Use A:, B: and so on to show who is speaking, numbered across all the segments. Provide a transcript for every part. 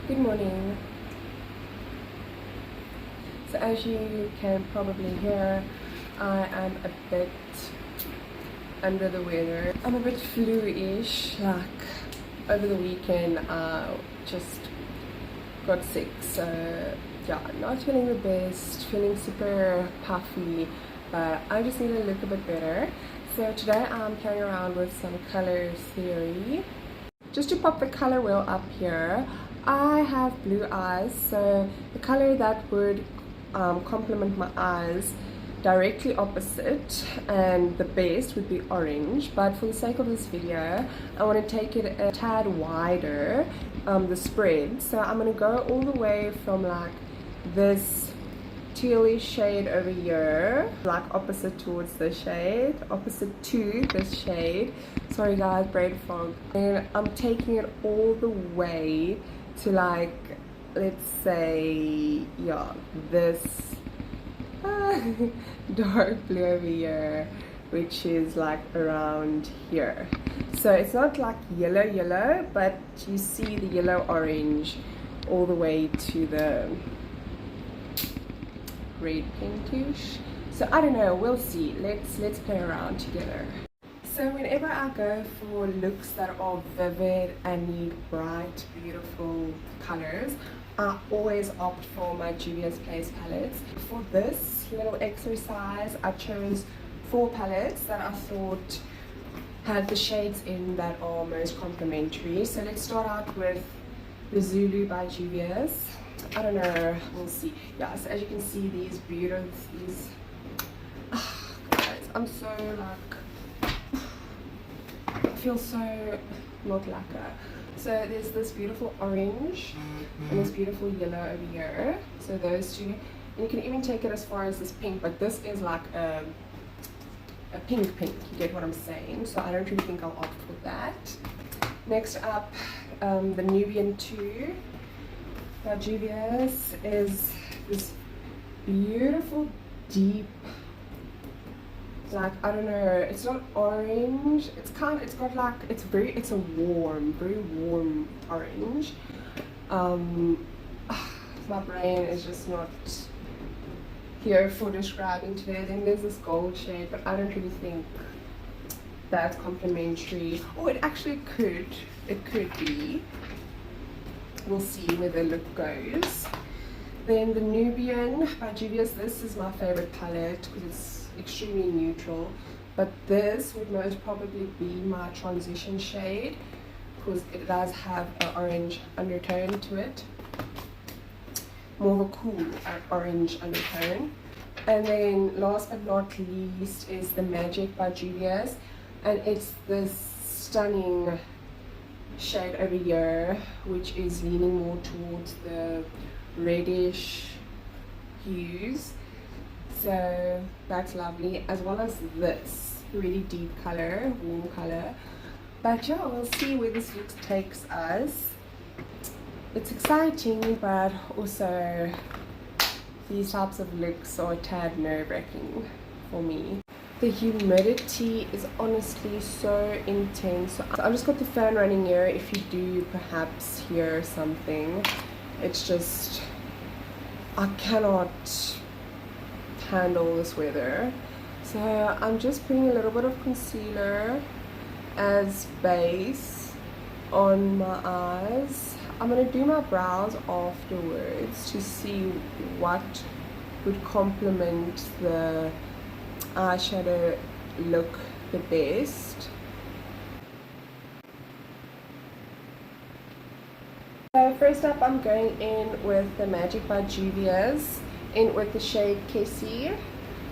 A: Good morning. So as you can probably hear, I am a bit under the weather. I'm a bit flu-ish, like over the weekend I just got sick, so yeah, not feeling the best, feeling super puffy, but I just need to look a bit better. So today I'm playing around with some color theory. Just to pop the color wheel up here, I have blue eyes, so the color that would complement my eyes directly opposite and the best would be orange, but for the sake of this video I want to take it a tad wider, the spread. So I'm going to go all the way from like this tealish shade over here, like opposite towards this shade, opposite to this shade. Sorry guys, brain fog. And I'm taking it all the way to like, let's say, yeah, this dark blue over here, which is like around here. So it's not like yellow, but you see the yellow orange all the way to the red pinkish. So I don't know, we'll see. Let's play around together. So whenever I go for looks that are vivid and need bright, beautiful colors, I always opt for my Juvia's Place palettes. For this little exercise, I chose 4 palettes that I thought had the shades in that are most complementary. So let's start out with the Zulu by Juvia's. I don't know, we'll see. Yeah, so as you can see, these beautiful, guys, I'm so like, I feel so not lacquer. So there's this beautiful orange and this beautiful yellow over here. So those two, and you can even take it as far as this pink, but this is like a pink, you get what I'm saying? So I don't really think I'll opt for that. Next up, the Nubian 2 by Juvia's is this beautiful deep, like, I don't know, it's not orange, it's got like, it's a warm, very warm orange. My brain is just not here for describing today. Then there's this gold shade, but I don't really think that's complementary. Oh, it actually could, it could be. We'll see where the look goes. Then the Nubian by Juvia's, this is my favorite palette because it's extremely neutral, but this would most probably be my transition shade because it does have an orange undertone to it, more of a cool orange undertone. And then last but not least is the Magic by Juvia's, and it's this stunning shade over here, which is leaning more towards the reddish hues. So that's lovely, as well as this really deep color, warm color. But yeah, we'll see where this look takes us. It's exciting, but also these types of looks are a tad nerve-wracking for me. The humidity is honestly so intense. So I've just got the fan running here. If you do perhaps hear something, it's just, I cannot handle this weather. So I'm just putting a little bit of concealer as base on my eyes. I'm going to do my brows afterwards to see what would complement the eyeshadow look the best. So first up, I'm going in with the Magic by Juvia's, in with the shade Kessie,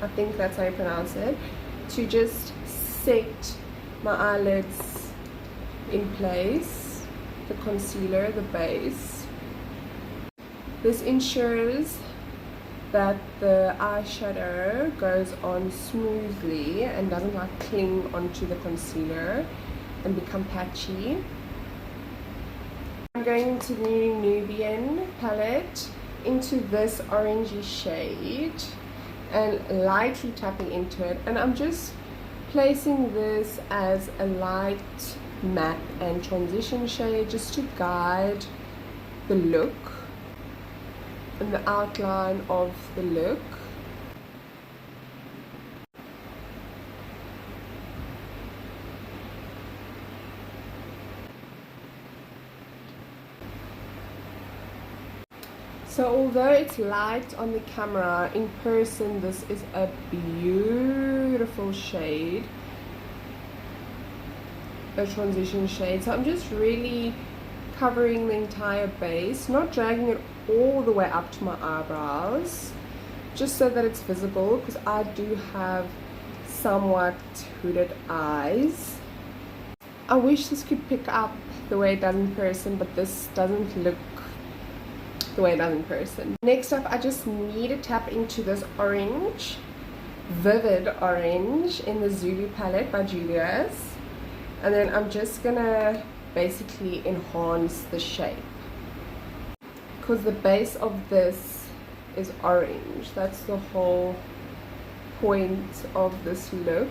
A: I think that's how you pronounce it, to just set my eyelids in place, the concealer, the base. This ensures that the eyeshadow goes on smoothly and doesn't like cling onto the concealer and become patchy. I'm going into the new Nubian palette, into this orangey shade and lightly tapping into it, and I'm just placing this as a light matte and transition shade just to guide the look and the outline of the look. So although it's light on the camera, in person this is a beautiful shade, a transition shade. So I'm just really covering the entire base, not dragging it all the way up to my eyebrows, just so that it's visible, because I do have somewhat hooded eyes. I wish this could pick up the way it does in person, but this doesn't look the way it does in person. Next up, I just need to tap into this orange, vivid orange in the Zulu palette by Juvia's, and then I'm just gonna basically enhance the shape, because the base of this is orange. That's the whole point of this look,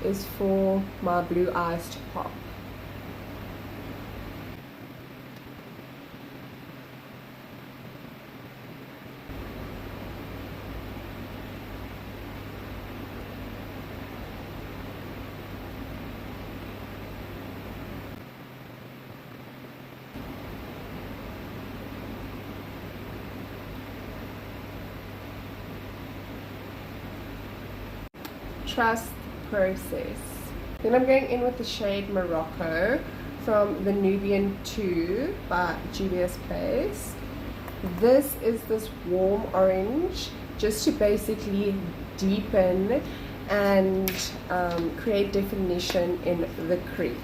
A: is for my blue eyes to pop. Trust the process. Then I'm going in with the shade Morocco from the Nubian 2 by Juvia's Place. This is this warm orange, just to basically deepen and create definition in the crease.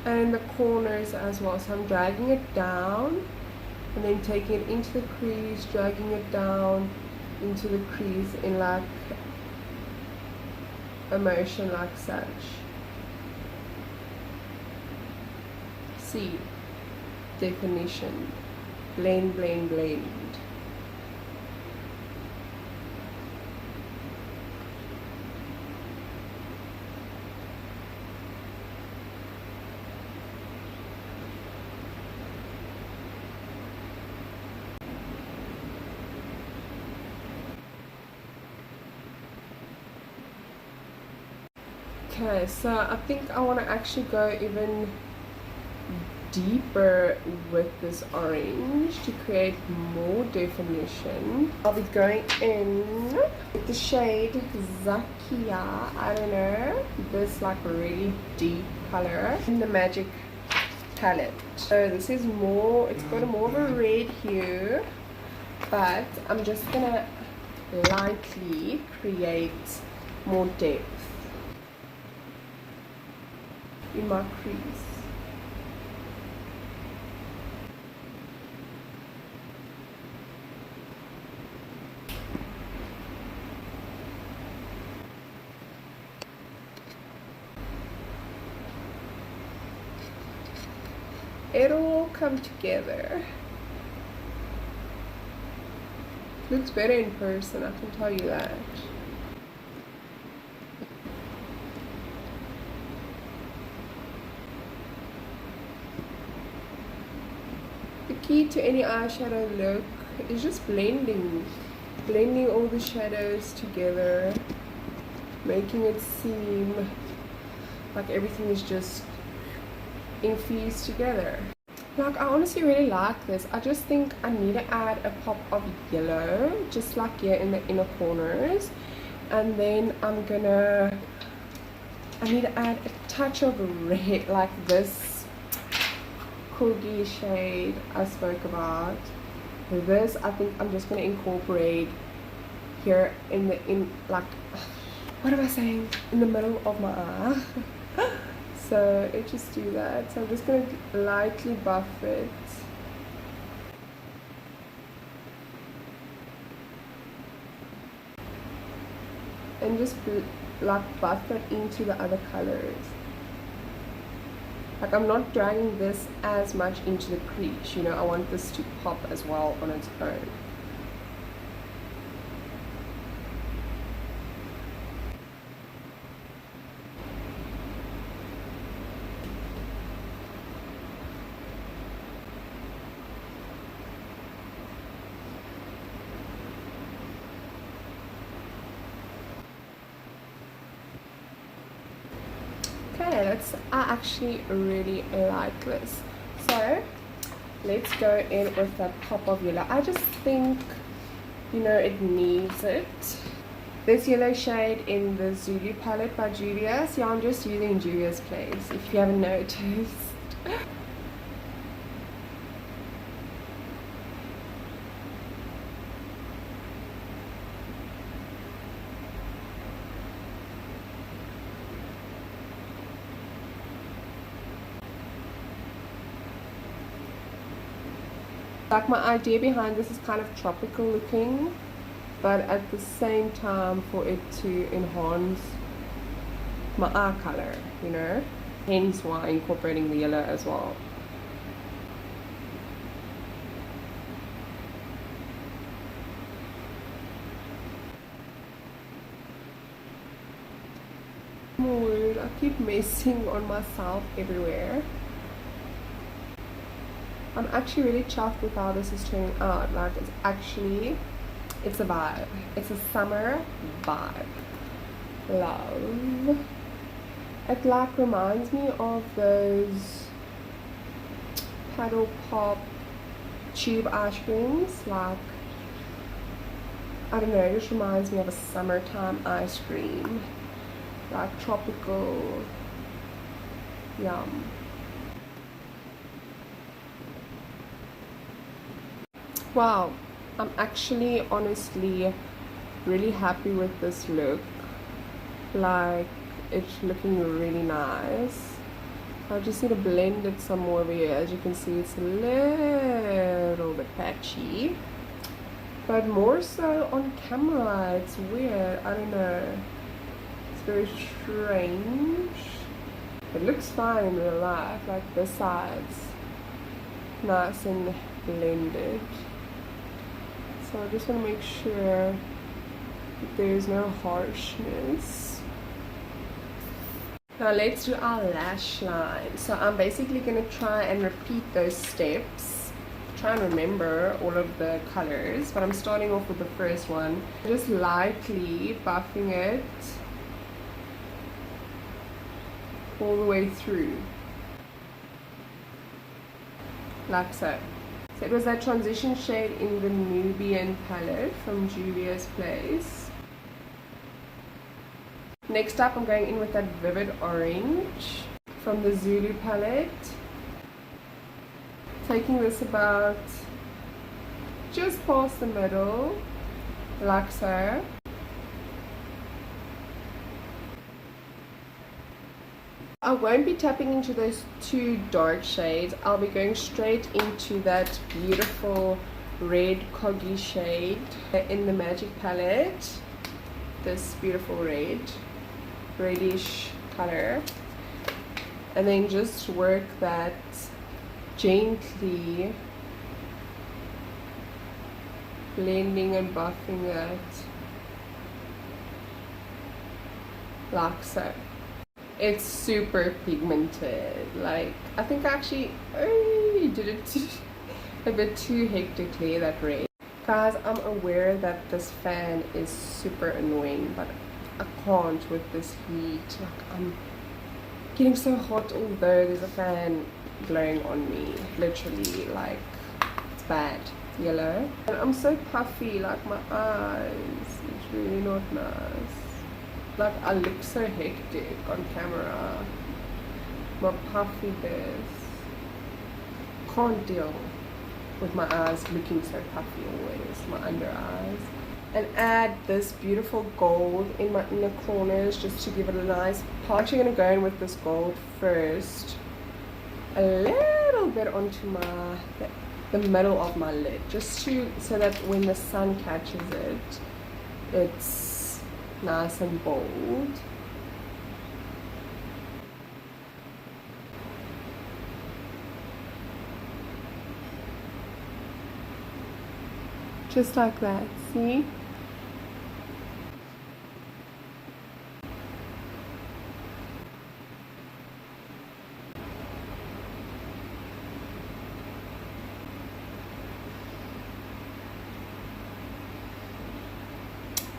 A: And in the corners as well, so I'm dragging it down and then taking it into the crease, dragging it down into the crease in like a motion like such. See, definition, blend, blend, blend. Okay, so I think I want to actually go even deeper with this orange to create more definition. I'll be going in with the shade Zakia, I don't know, this like really deep color in the Magic palette. So this is more, it's got a more of a red hue, but I'm just gonna lightly create more depth in my crease. It'll all come together. Looks better in person, I can tell you that. The key to any eyeshadow look is just blending all the shadows together, making it seem like everything is just infused together. Like, I honestly really like this. I just think I need to add a pop of yellow, just like here in the inner corners, and then I need to add a touch of red, like this corgi shade I spoke about. This I think I'm just going to incorporate here in like, what am I saying, in the middle of my eye. So it just do that. So I'm just going to lightly buff it. And just like buff it into the other colors. Like I'm not dragging this as much into the crease, you know, I want this to pop as well on its own. Okay, I actually really like this. So let's go in with that pop of yellow. I just think, you know, it needs it. This yellow shade in the Zulu palette by Juvia. So I'm just using Juvia's place, if you haven't noticed. Like my idea behind this is kind of tropical looking, but at the same time for it to enhance my eye color, you know, hence why incorporating the yellow as well. Lord, I keep messing on myself everywhere. I'm actually really chuffed with how this is turning out. Like it's a vibe. It's a summer vibe. Love. It like reminds me of those paddle pop tube ice creams. Like, I don't know, it just reminds me of a summertime ice cream. Like tropical. Yum. Wow, I'm actually honestly really happy with this look. Like, it's looking really nice. I just need to blend it some more over here. As you can see, it's a little bit patchy, but more so on camera. It's weird, I don't know, it's very strange. It looks fine in real life, like this side's nice and blended. So I just want to make sure that there's no harshness. Now let's do our lash line. So I'm basically going to try and repeat those steps. Try and remember all of the colors. But I'm starting off with the first one. Just lightly buffing it all the way through. Like so. So it was that transition shade in the Nubian palette from Juvia's place. Next up, I'm going in with that vivid orange from the Zulu palette. Taking this about just past the middle, like so. I won't be tapping into those two dark shades. I'll be going straight into that beautiful red coggy shade in the Magic palette. This beautiful reddish color. And then just work that gently, blending and buffing that like so. It's super pigmented. Like, I think I actually did it a bit too hectically, that red. Guys, I'm aware that this fan is super annoying, but I can't with this heat. Like, I'm getting so hot, although there's a fan blowing on me. Literally, like, it's bad. Yellow. And I'm so puffy, like my eyes. It's really not nice. Like, I look so hectic on camera. My puffiness. Can't deal with my eyes looking so puffy always. My under eyes. And add this beautiful gold in my inner corners just to give it a nice pop. I'm actually going to go in with this gold first. A little bit onto the middle of my lid. Just so that when the sun catches it, it's nice and bold. Just like that, see?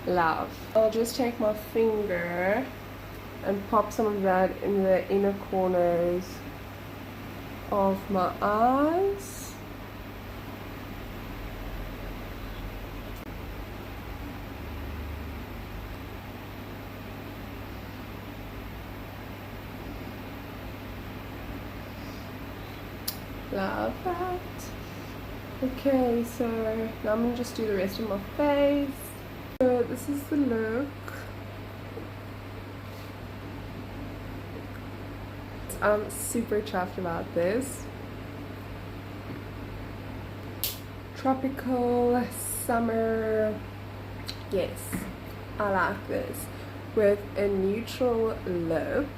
A: Love. I'll just take my finger and pop some of that in the inner corners of my eyes. Love that. Okay, so now I'm gonna just do the rest of my face. So this is the look. I'm super chuffed about this. Tropical summer. Yes, I like this. With a neutral lip.